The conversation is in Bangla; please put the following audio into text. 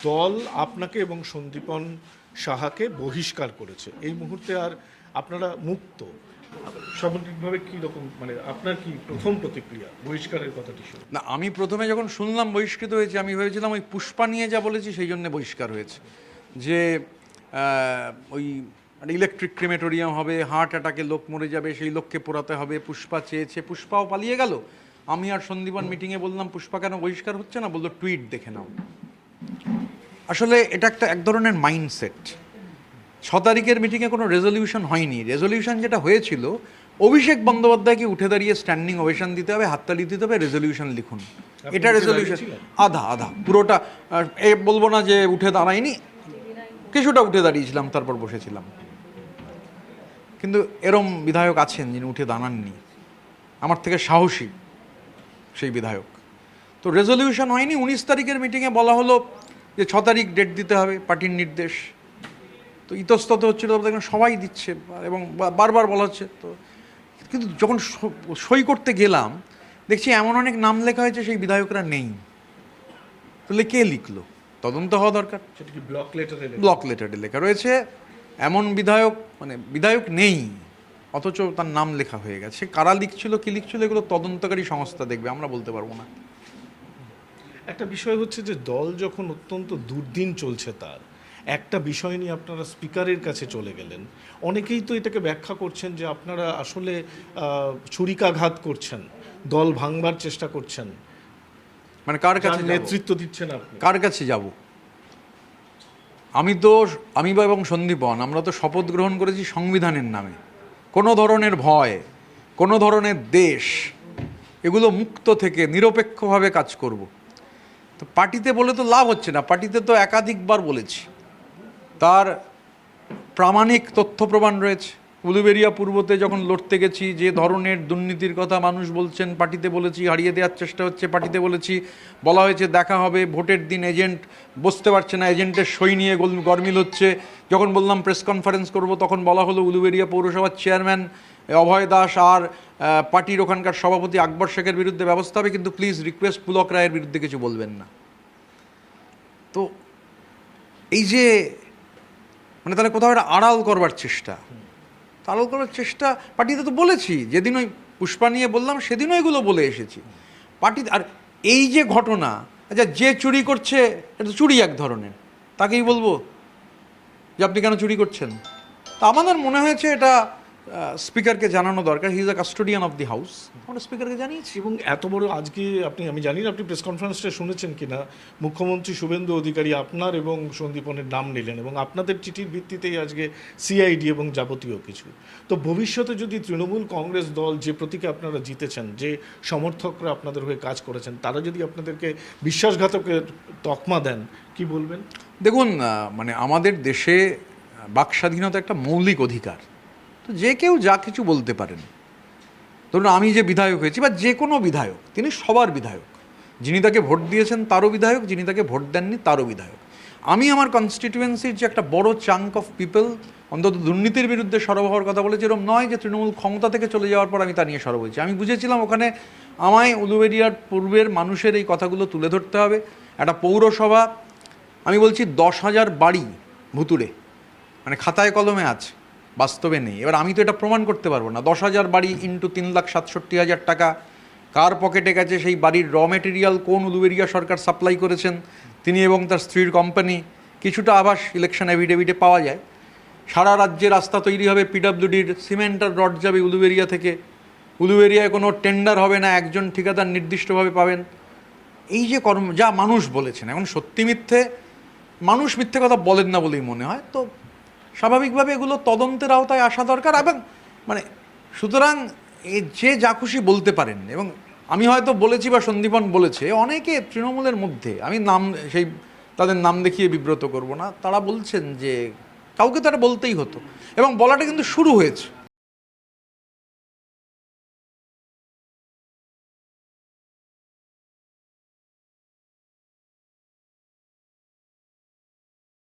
দল আপনাকে এবং সন্দীপন সাহাকে বহিষ্কার করেছে এই মুহূর্তে, আর আপনারা মুক্ত। সামগ্রিকভাবে কি রকম, মানে আপনার কি প্রথম প্রতিক্রিয়া বহিষ্কারের কথাটি শুনে? না, আমি প্রথমে যখন শুনলাম বহিষ্কৃত হয়েছে, আমি ভেবেছিলাম ওই পুষ্পা নিয়ে যা বলেছি সেই জন্য বহিষ্কার হয়েছে, যে ওই ইলেকট্রিক ক্রিমেটোরিয়াম হবে, হার্ট অ্যাটাকে লোক মরে যাবে, সেই লোককে পোড়াতে হবে, পুষ্পা চেয়েছে, পুষ্পাও পালিয়ে গেল। আমি আর সন্দীপন মিটিংয়ে বললাম পুষ্পা কেন বহিষ্কার হচ্ছে না, বললো টুইট দেখে নাও। আসলে এটা এক ধরনের মাইন্ডসেট। 6 তারিখের মিটিংয়ে কোনো রেজলিউশন হয়নি। রেজলিউশন যেটা হয়েছিল, অভিষেক বন্দ্যোপাধ্যায়কে উঠে দাঁড়িয়ে স্ট্যান্ডিং ওভেশন দিতে হবে, হাততালি দিতে হবে, রেজলিউশন লিখুন। এটা রেজলিউশন আধা আধা, পুরোটা বলবো না যে উঠে দাঁড়ায়নি, কিছুটা উঠে দাঁড়িয়েছিলাম, তারপর বসেছিলাম। কিন্তু এরম বিধায়ক আছেন যিনি উঠে দাঁড়াননি, আমার থেকে সাহসী সেই বিধায়ক। তো রেজলিউশন হয়নি। 19 তারিখের মিটিংয়ে বলা হলো যে 6 তারিখ ডেট দিতে হবে, পার্টির নির্দেশ। তো ইতস্তত হচ্ছিল, দেখলাম সবাই দিচ্ছে এবং বারবার বলা হচ্ছে। তো কিন্তু যখন সই করতে গেলাম, দেখছি এমন অনেক নাম লেখা হয়েছে সেই বিধায়করা নেই। তাহলে কে লিখলো? তদন্ত হওয়া দরকার। সেটা কি ব্লক লেটারে? ব্লক লেটারে লেখা রয়েছে এমন বিধায়ক, মানে বিধায়ক নেই, অথচ তার নাম লেখা হয়ে গেছে। কারা লিখছিল, কি লিখছিল, এগুলো তদন্তকারী সংস্থা দেখবে, আমরা বলতে পারবো না। একটা বিষয় হচ্ছে যে দল যখন অত্যন্ত দুর্দিন চলছে, তার একটা বিষয় নিয়ে আপনারা স্পিকারের কাছে চলে গেলেন। অনেকেই তো এটাকে ব্যাখ্যা করছেন যে আপনারা আসলে ছুরিকাঘাত করছেন, দল ভাঙবার চেষ্টা করছেন। মানে কার কাছে নেতৃত্ব দিচ্ছেন আপনি? কার কাছে যাব? আমি এবং সন্দীপন, আমরা তো শপথ গ্রহণ করেছি সংবিধানের নামে। কোনো ধরনের ভয়, কোনো ধরনের দেশ, এগুলো মুক্ত থেকে নিরপেক্ষভাবে কাজ করব। তো পার্টিতে বলে তো লাভ হচ্ছে না। পার্টিতে তো একাধিকবার বলেছি, তার প্রামাণিক তথ্য প্রমাণ রয়েছে। উলুবেড়িয়া পূর্বতে যখন লড়তে গেছি, যে ধরনের দুর্নীতির কথা মানুষ বলছেন, পার্টিতে বলেছি, হারিয়ে দেওয়ার চেষ্টা হচ্ছে, পার্টিতে বলেছি। বলা হয়েছে দেখা হবে, ভোটের দিন এজেন্ট বসতে পারছে না, এজেন্টের সই নিয়ে গরমিল হচ্ছে। যখন বললাম প্রেস কনফারেন্স করব, তখন বলা হলো উলুবেড়িয়া পৌরসভার চেয়ারম্যান অভয় দাস আর পার্টির ওখানকার সভাপতি আকবর শেখের বিরুদ্ধে ব্যবস্থা হবে, কিন্তু প্লিজ রিকোয়েস্ট পুলক রায়ের বিরুদ্ধে কিছু বলবেন না। তো এই যে মানে তাহলে কোথাও একটা আড়াল করবার চেষ্টা, পার্টিতে তো বলেছি। যেদিন ওই পুষ্পা নিয়ে বললাম সেদিনও এগুলো বলে এসেছি পার্টি। আর এই যে ঘটনা, আচ্ছা যে চুরি করছে, এটা চুরি এক ধরনের, তাকেই বলবো যে আপনি কেন চুরি করছেন? তা আমাদের মনে হয়েছে এটা স্পিকারকে জানানো দরকার। He is a custodian of the house, আমরা স্পিকারকে জানিয়েছি। এবং এত বড় আজকে আমি জানি না আপনি প্রেস কনফারেন্সটা শুনেছেন কিনা, মুখ্যমন্ত্রী শুভেন্দু অধিকারী আপনার এবং সন্দীপনের নাম নিলেন এবং আপনাদের চিঠির ভিত্তিতেই আজকে সিআইডি এবং যাবতীয় কিছু। তো ভবিষ্যতে যদি তৃণমূল কংগ্রেস দল, যে প্রতীকে আপনারা জিতেছেন, যে সমর্থকরা আপনাদের হয়ে কাজ করেছেন, তারা যদি আপনাদেরকে বিশ্বাসঘাতকের তকমা দেন, কি বলবেন? দেখুন, মানে আমাদের দেশে বাক স্বাধীনতা একটা মৌলিক অধিকার। তো যে কেউ যা কিছু বলতে পারেন। ধরুন আমি যে বিধায়ক হয়েছি, বা যে কোনো বিধায়ক, তিনি সবার বিধায়ক। যিনি তাকে ভোট দিয়েছেন তারও বিধায়ক, যিনি তাকে ভোট দেননি তারও বিধায়ক। আমি আমার কনস্টিটিউয়েন্সির যে একটা বড় চাঙ্ক অফ পিপল অন্তত দুর্নীতির বিরুদ্ধে সরব হওয়ার কথা বলেছে, এরকম নয় যে তৃণমূল ক্ষমতা থেকে চলে যাওয়ার পর আমি তা নিয়ে সরব হয়েছি। আমি বুঝেছিলাম ওখানে আমায় উলুবেড়িয়ার পূর্বের মানুষের এই কথাগুলো তুলে ধরতে হবে। একটা পৌরসভা, আমি বলছি 10,000 বাড়ি ভুতুড়ে, মানে খাতায় কলমে আছে, বাস্তবে নেই। এবার আমি তো এটা প্রমাণ করতে পারবো না। 10,000 বাড়ি ইন্টু 3,67,000 টাকা কার পকেটে গেছে, সেই বাড়ির র মেটেরিয়াল কোন উলুবেড়িয়া সরকার সাপ্লাই করেছেন, তিনি এবং তার স্ত্রীর কোম্পানি, কিছুটা আভাস ইলেকশন এভিডেভিটে পাওয়া যায়। সারা রাজ্যে রাস্তা তৈরি হবে, পিডব্লিউডির সিমেন্ট আর রড যাবে উলুবেড়িয়া থেকে। উলুবেড়িয়ায় কোনো টেন্ডার হবে না, একজন ঠিকাদার নির্দিষ্টভাবে পাবেন। এই যে যা মানুষ বলেছেন, এখন সত্যি মিথ্যে, মানুষ মিথ্যে কথা বলেন না বলেই মনে হয়। তো স্বাভাবিকভাবে এগুলো তদন্তের আওতায় আসা দরকার। এবং মানে সুতরাং যে যা খুশি বলতে পারেন, এবং আমি হয়তো বলেছি বা সন্দীপন বলেছে, অনেকে তৃণমূলের মধ্যে, আমি তাদের নাম দেখিয়ে বিব্রত করব না, তারা বলছেন যে কাউকে তারা বলতেই হতো, এবং বলাটা কিন্তু শুরু হয়েছে।